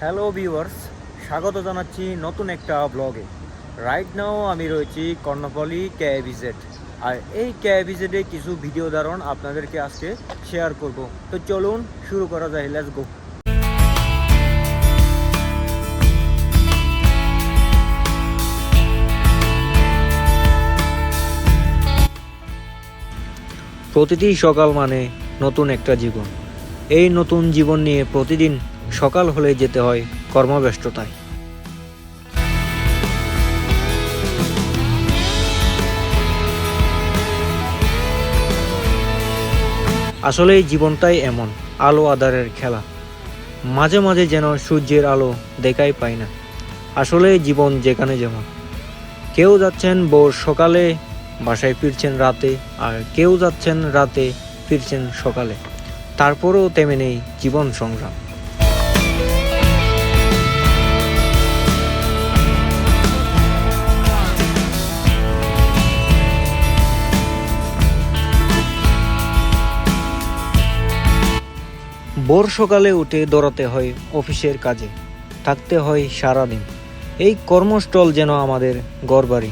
Hello viewers, স্বাগত জানাচ্ছি নতুন একটা ব্লগে। রাইট নাও আমি রয়েছি কর্ণফুলী কেভিজেড, আর এই কেভিজেডে কিছু ভিডিও ধারণ আপনাদেরকে আজকে শেয়ার করব। তো চলুন শুরু করা যায়, লেটস গো। প্রতিটি সকাল মানে নতুন একটা জীবন। এই নতুন জীবন নিয়ে প্রতিদিন সকাল হলে যেতে হয় কর্মব্যস্ততায়। আসলে এই জীবনটাই এমন, আলো আঁধারের খেলা। মাঝে মাঝে যেন সূর্যের আলো দেখাই পাই না। আসলে জীবন যেখানে যেমন, কেউ যাচ্ছেন ভোর সকালে, বাসায় ফিরছেন রাতে, আর কেউ যাচ্ছেন রাতে, ফিরছেন সকালে। তারপরেও থেমে নেই জীবন সংগ্রাম। ভোর সকালে উঠে দৌড়াতে হয় অফিসের কাজে, থাকতে হয় সারাদিন। এই কর্মস্থল যেন আমাদের ঘরবাড়ি।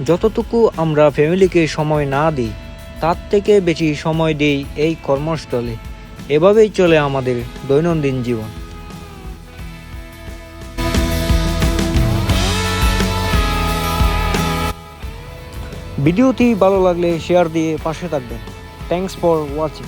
যতটুকু আমরা ফ্যামিলিকে সময় না দিই, তার থেকে বেশি সময় দিই এই কর্মস্থলে। এভাবেই চলে আমাদের দৈনন্দিন জীবন। ভিডিওটি ভালো লাগলে শেয়ার দিয়ে পাশে থাকবেন। Thanks for watching.